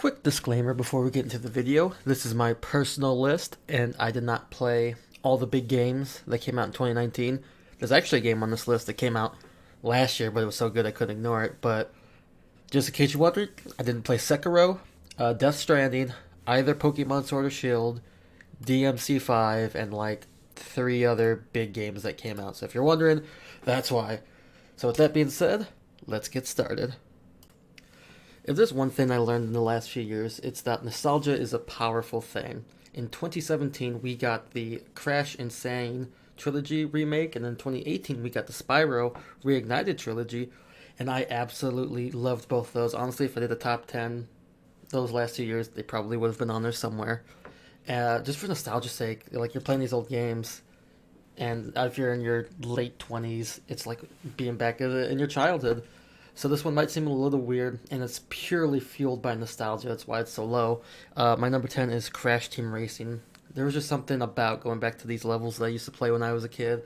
Quick disclaimer before we get into the video. This is my personal list, and I did not play all the big games that came out in 2019. There's actually a game on this list that came out last year, but it was so good I couldn't ignore it. But just in case you wondered, I didn't play Sekiro, Death Stranding, either Pokemon Sword or Shield, DMC5, and like three other big games that came out. So if you're wondering, that's why. So with that being said, let's get started. If there's one thing I learned in the last few years, it's that nostalgia is a powerful thing. In 2017, we got the Crash Insane trilogy remake, and in 2018, we got the Spyro Reignited trilogy, and I absolutely loved both those. Honestly, if I did a top 10 those last 2 years, they probably would have been on there somewhere. Just for nostalgia's sake, like you're playing these old games, and if you're in your late 20s, it's like being back in your childhood. So this one might seem a little weird, and it's purely fueled by nostalgia. That's why it's so low. My number 10 is Crash Team Racing. There was just something about going back to these levels that I used to play when I was a kid.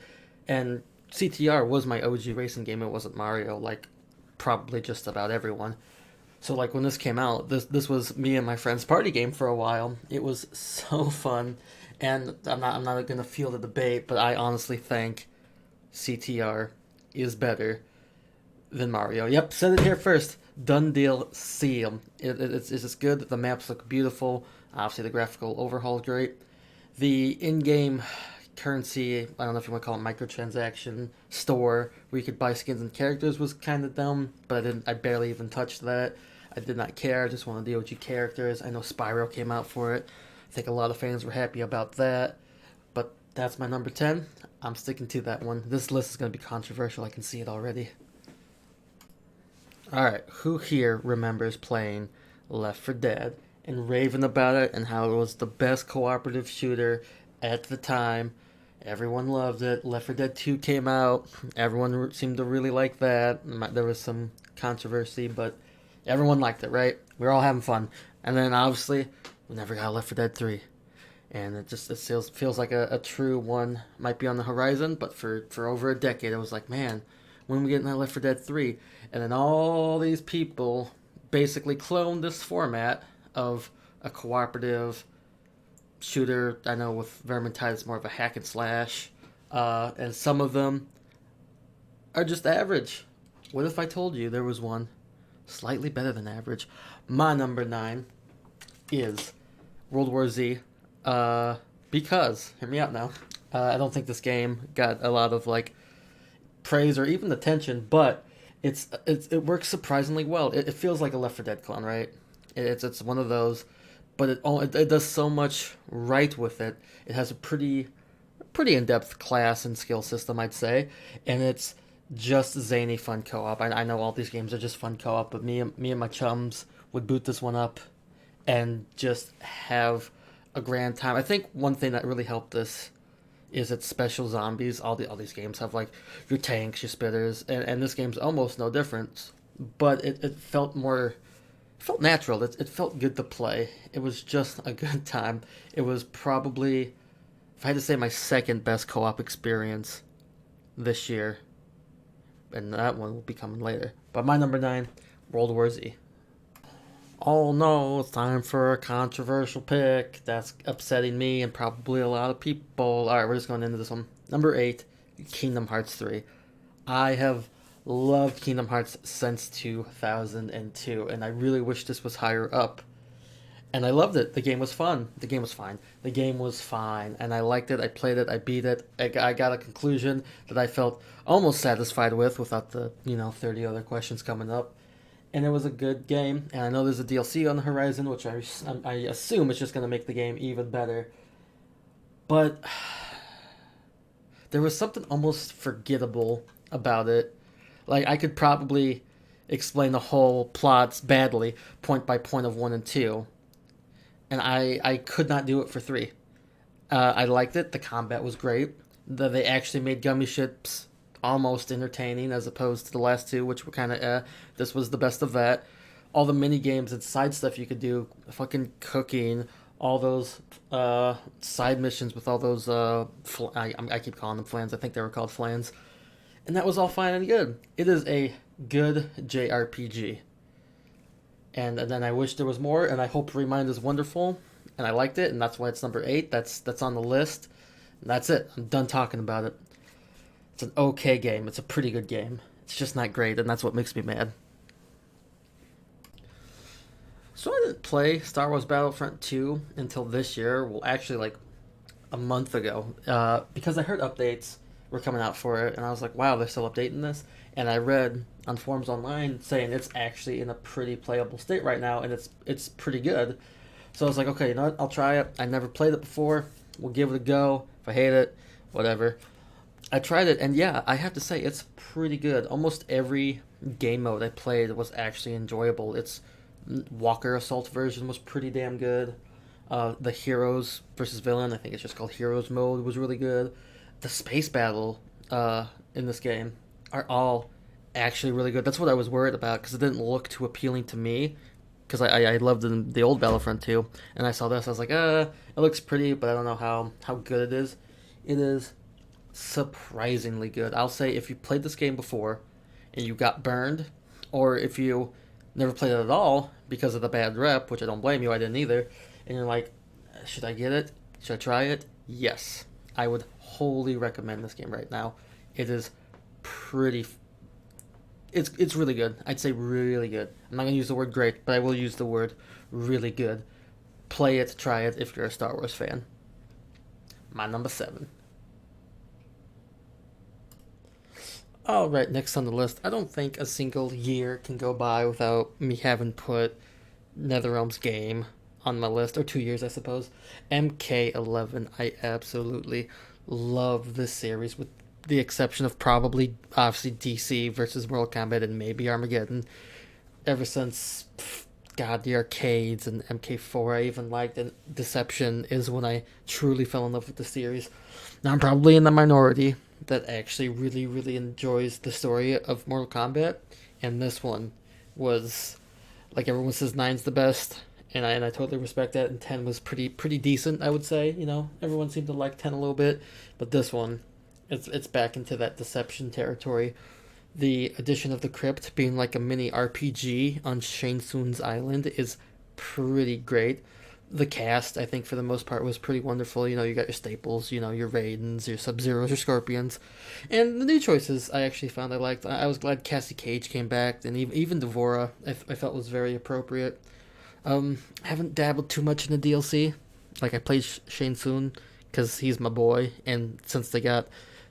And CTR was my OG racing game. It wasn't Mario, like probably just about everyone. So like when this came out, this was me and my friend's party game for a while. It was so fun, and I'm not gonna field a debate, but I honestly think CTR is better than Mario. Yep, said it here first. Done deal, seal. It's just good. The maps look beautiful. Obviously, the graphical overhaul is great. The in-game currency, I don't know if you want to call it microtransaction store, where you could buy skins and characters was kind of dumb, but I barely even touched that. I did not care. I just wanted the OG characters. I know Spyro came out for it. I think a lot of fans were happy about that. But that's my number 10. I'm sticking to that one. This list is going to be controversial. I can see it already. Alright, who here remembers playing Left 4 Dead and raving about it and how it was the best cooperative shooter at the time? Everyone loved it. Left 4 Dead 2 came out. Everyone seemed to really like that. There was some controversy, but everyone liked it, right? We were all having fun. And then obviously, we never got Left 4 Dead 3. And it feels like a true one might be on the horizon, but for over a decade, it was like, man, when are we getting that Left 4 Dead 3? And then all these people basically cloned this format of a cooperative shooter. I know with Vermintide it's more of a hack and slash. And some of them are just average. What if I told you there was one slightly better than average? My number 9 is World War Z. Because, hear me out now, I don't think this game got a lot of like praise or even attention, but it works surprisingly well. It feels like a Left 4 Dead clone, right? It's one of those, but it does so much right with it. It has a pretty in-depth class and skill system, I'd say, and it's just zany fun co-op. I know all these games are just fun co-op, but me and my chums would boot this one up and just have a grand time. I think one thing that really helped this is its special zombies. All these games have like your tanks, your spitters, and this game's almost no different. But it felt natural. It felt good to play. It was just a good time. It was probably, if I had to say, my second best co-op experience this year, and that one will be coming later. But my number 9, World War Z. Oh no, it's time for a controversial pick. That's upsetting me and probably a lot of people. Alright, we're just going into this one. Number 8, Kingdom Hearts 3. I have loved Kingdom Hearts since 2002, and I really wish this was higher up. And I loved it. The game was fun. The game was fine. The game was fine, and I liked it. I played it. I beat it. I got a conclusion that I felt almost satisfied with without the 30 other questions coming up. And it was a good game, and I know there's a DLC on the horizon, which I assume is just going to make the game even better. But there was something almost forgettable about it. Like, I could probably explain the whole plots badly, point by point of 1 and 2, and I could not do it for 3. I liked it. The combat was great. They actually made gummy ships almost entertaining as opposed to the last 2, which were kind of this was the best of that. All the mini games and side stuff you could do, fucking cooking, all those side missions with all those I keep calling them flans. I think they were called flans, and that was all fine and good. It is a good JRPG, and then I wish there was more, and I hope Remind is wonderful, and I liked it, and that's why it's number 8. That's on the list. And that's it. I'm done talking about it. It's an okay game. It's a pretty good game. It's just not great, and that's what makes me mad. So I didn't play Star Wars Battlefront 2 until this year. Well, actually, like a month ago, because I heard updates were coming out for it, and I was like, wow, they're still updating this. And I read on forums online saying it's actually in a pretty playable state right now, and it's pretty good. So I was like, okay, you know what? I'll try it. I never played it before. We'll give it a go. If I hate it, whatever. I tried it, and yeah, I have to say it's pretty good. Almost every game mode I played was actually enjoyable. Its Walker Assault version was pretty damn good. The Heroes versus Villain, I think it's just called Heroes mode, was really good. The space battle in this game are all actually really good. That's what I was worried about because it didn't look too appealing to me. Because I loved the old Battlefront 2, and I saw this, I was like, it looks pretty, but I don't know how good it is. It is surprisingly good. I'll say if you played this game before and you got burned, or if you never played it at all because of the bad rep, which I don't blame you, I didn't either, and you're like, should I get it? Should I try it? Yes. I would wholly recommend this game right now. It is pretty. It's really good. I'd say really good. I'm not gonna use the word great, but I will use the word really good. Play it, try it if you're a Star Wars fan. My number 7. Alright, next on the list. I don't think a single year can go by without me having put NetherRealm's game on my list, or 2 years, I suppose. MK11. I absolutely love this series, with the exception of probably, obviously, DC versus Mortal Kombat and maybe Armageddon. Ever since, God, the arcades and MK4, I even liked, and Deception is when I truly fell in love with the series. Now, I'm probably in the minority that actually really, really enjoys the story of Mortal Kombat, and this one was, like everyone says, 9's the best, and I totally respect that, and 10 was pretty decent, I would say. Everyone seemed to like 10 a little bit, but this one, it's back into that Deception territory. The addition of the crypt being like a mini RPG on Shang Tsung's island is pretty great. The cast, I think, for the most part, was pretty wonderful. You got your staples, your Raidens, your Sub-Zeros, your Scorpions. And the new choices I actually found I liked. I was glad Cassie Cage came back, and even Devora I felt was very appropriate. I haven't dabbled too much in the DLC. Like, I played Shang Tsung because he's my boy, and since they got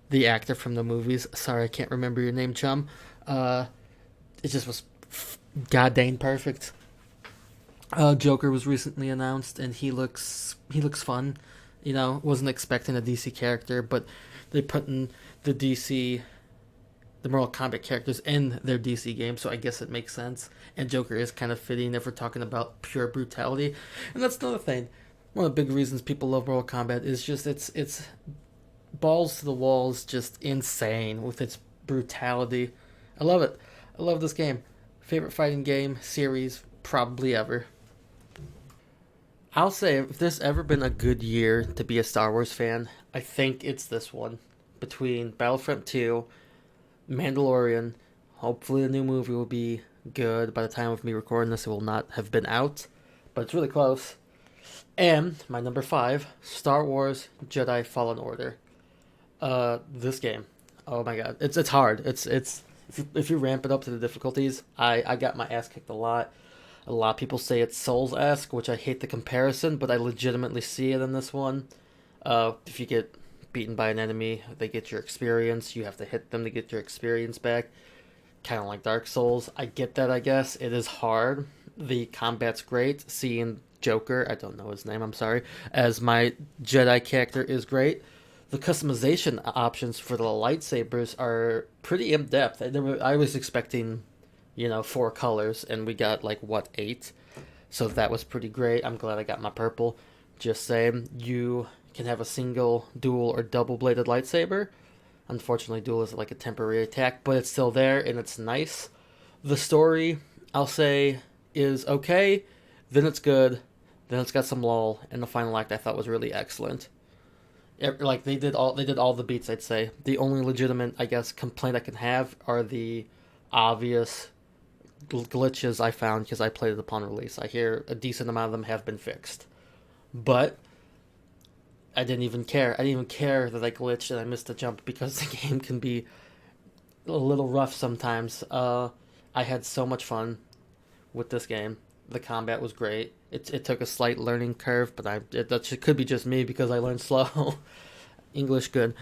the actor from the movies, sorry, I can't remember your name, chum, it just was god dang perfect. Joker was recently announced, and he looks fun. Wasn't expecting a DC character, but they put in the Mortal Kombat characters in their DC game, so I guess it makes sense. And Joker is kind of fitting if we're talking about pure brutality, and that's another thing. One of the big reasons people love Mortal Kombat is just it's balls to the walls, just insane with its brutality. I love it. I love this game. Favorite fighting game series probably ever. I'll say if there's ever been a good year to be a Star Wars fan, I think it's this one. Between Battlefront 2, Mandalorian, hopefully the new movie will be good. By the time of me recording this, it will not have been out, but it's really close. And my number 5, Star Wars Jedi Fallen Order. This game, oh my god, it's hard. It's if you ramp it up to the difficulties, I got my ass kicked a lot. A lot of people say it's Souls-esque, which I hate the comparison, but I legitimately see it in this one. If you get beaten by an enemy, they get your experience. You have to hit them to get your experience back. Kind of like Dark Souls. I get that, I guess. It is hard. The combat's great. Seeing Joker, I don't know his name, I'm sorry, as my Jedi character is great. The customization options for the lightsabers are pretty in-depth. I was expecting 4 colors, and we got, 8? So that was pretty great. I'm glad I got my purple. Just saying, you can have a single, dual, or double-bladed lightsaber. Unfortunately, dual is like a temporary attack, but it's still there, and it's nice. The story, I'll say, is okay. Then it's good. Then it's got some lull, and the final act I thought was really excellent. They did all the beats, I'd say. The only legitimate, I guess, complaint I can have are the obvious glitches I found because I played it upon release. I hear a decent amount of them have been fixed, but I didn't even care. I didn't even care that I glitched and I missed a jump because the game can be a little rough sometimes. I had so much fun with this game. The combat was great. It took a slight learning curve, but that could be just me because I learned slow. English good.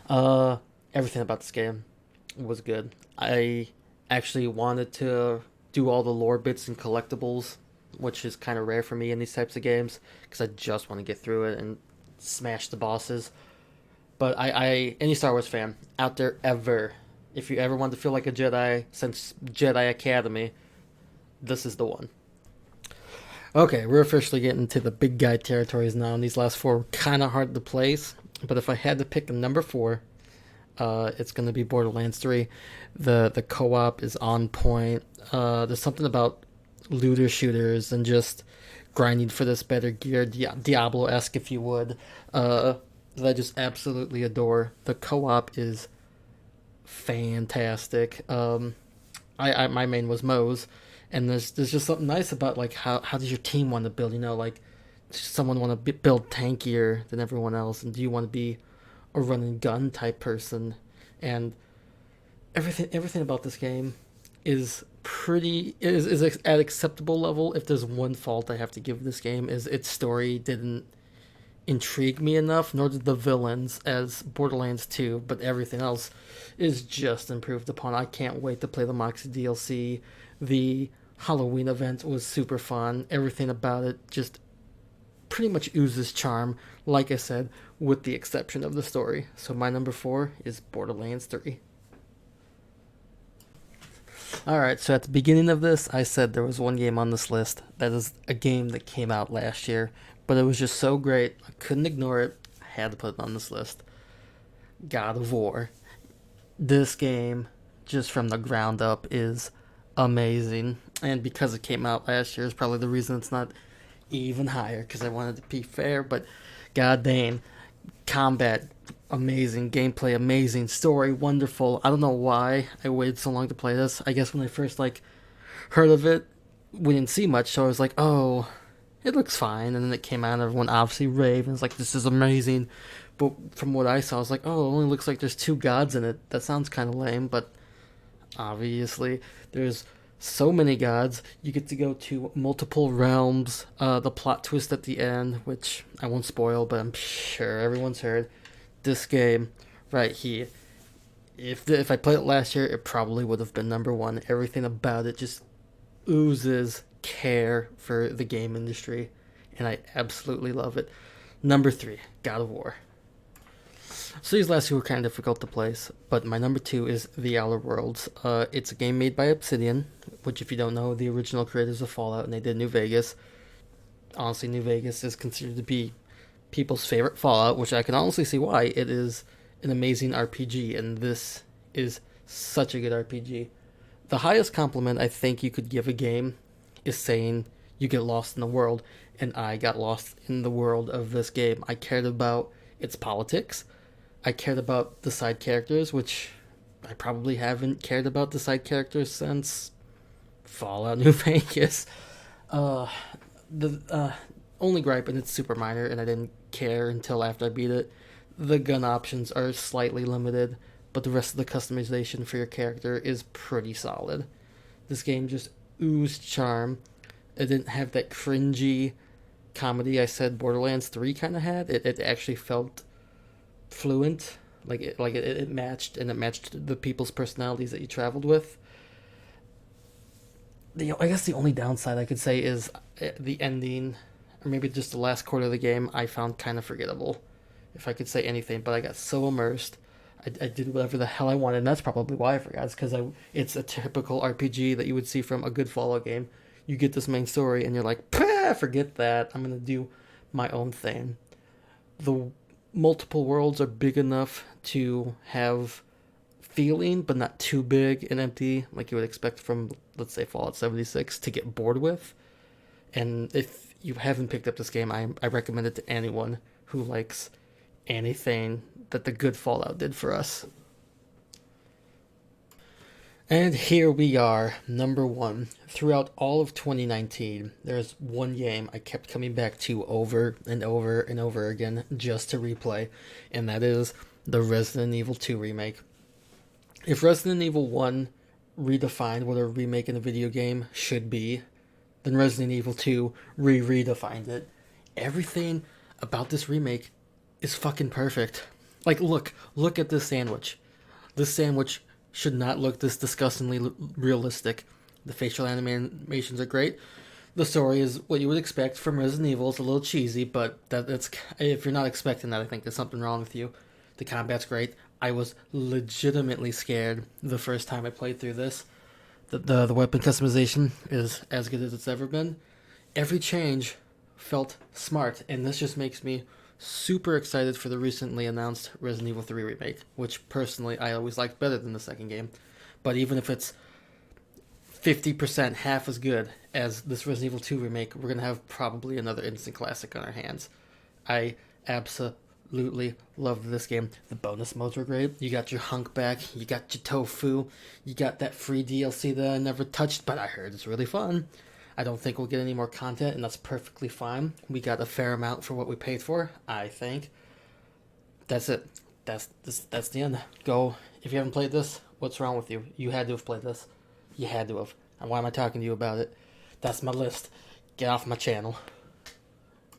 Uh, Everything about this game was good. I actually wanted to do all the lore bits and collectibles, which is kind of rare for me in these types of games because I just want to get through it and smash the bosses. But any Star Wars fan out there ever, if you ever want to feel like a Jedi since Jedi Academy, this is the one. Okay, we're officially getting to the big guy territories now, and these last four were kind of hard to place. But if I had to pick a number four, it's going to be Borderlands 3. The co-op is on point. There's something about looter shooters and just grinding for this better gear, Diablo-esque if you would, that I just absolutely adore. The co-op is fantastic. My main was Moe's, and there's just something nice about like how does your team want to build? Like does someone want to build tankier than everyone else, and do you want to be a run and gun type person? And everything about this game is is at acceptable level. If there's one fault I have to give this game is its story didn't intrigue me enough, nor did the villains as Borderlands 2, but everything else is just improved upon. I can't wait to play the Moxie DLC. The Halloween event was super fun. Everything about it just pretty much oozes charm, like I said, with the exception of the story. So my number four is Borderlands 3. Alright, so at the beginning of this, I said there was one game on this list that is a game that came out last year, but it was just so great, I couldn't ignore it. I had to put it on this list. God of War. This game, just from the ground up, is amazing. And because it came out last year is probably the reason it's not even higher, because I wanted to be fair, but god dang. Combat, amazing. Gameplay, amazing. Story, wonderful. I don't know why I waited so long to play this. I guess when I first, heard of it, we didn't see much, so I was like, oh, it looks fine. And then it came out, and everyone obviously raved, and it's like, this is amazing. But from what I saw, I was like, oh, it only looks like there's two gods in it. That sounds kind of lame, but obviously there's so many gods. You get to go to multiple realms. The plot twist at the end, which I won't spoil, but I'm sure everyone's heard. This game right here, if I played it last year, it probably would have been number one. Everything about it just oozes care for the game industry, and I absolutely love it. Number three, God of War. So these last two were kind of difficult to place, but my number two is The Outer Worlds. It's a game made by Obsidian, which, if you don't know, the original creators of Fallout, and they did New Vegas. Honestly, New Vegas is considered to be people's favorite Fallout, which I can honestly see why. It is an amazing RPG, and this is such a good RPG. The highest compliment I think you could give a game is saying you get lost in the world, and I got lost in the world of this game. I cared about its politics. I cared about the side characters, which I probably haven't cared about the side characters since Fallout New Vegas. The only gripe, and it's super minor, and I didn't care until after I beat it, the gun options are slightly limited, but the rest of the customization for your character is pretty solid. This game just oozed charm. It didn't have that cringy comedy I said Borderlands 3 kind of had. It actually felt fluent, it matched, and it matched the people's personalities that you traveled with. I guess the only downside I could say is the ending, or maybe just the last quarter of the game, I found kind of forgettable, if I could say anything. But I got so immersed, I did whatever the hell I wanted, and that's probably why I forgot. It's because it's a typical RPG that you would see from a good Fallout game. You get this main story, and you're like, forget that. I'm gonna do my own thing. The multiple worlds are big enough to have feeling, but not too big and empty like you would expect from, let's say, Fallout 76 to get bored with. And if you haven't picked up this game, I recommend it to anyone who likes anything that the good Fallout did for us. And here we are, number one. Throughout all of 2019, there's one game I kept coming back to over and over and over again just to replay, and that is the Resident Evil 2 remake. If Resident Evil 1 redefined what a remake in a video game should be, then Resident Evil 2 redefined it. Everything about this remake is fucking perfect. Like, look at this sandwich. This sandwich should not look this disgustingly realistic. The facial animations are great. The story is what you would expect from Resident Evil. It's a little cheesy, but that's if you're not expecting that, I think there's something wrong with you. The combat's great. I was legitimately scared the first time I played through this. The weapon customization is as good as it's ever been. Every change felt smart, and this just makes me super excited for the recently announced Resident Evil 3 remake, which personally I always liked better than the second game. But even if it's 50% half as good as this Resident Evil 2 remake, we're going to have probably another instant classic on our hands. I absolutely loved this game. The bonus modes were great. You got your hunk back, you got your tofu, you got that free DLC that I never touched, but I heard it's really fun. I don't think we'll get any more content, and that's perfectly fine. We got a fair amount for what we paid for, I think. That's it. That's the end. Go. If you haven't played this, what's wrong with you? You had to have played this. You had to have. And why am I talking to you about it? That's my list. Get off my channel.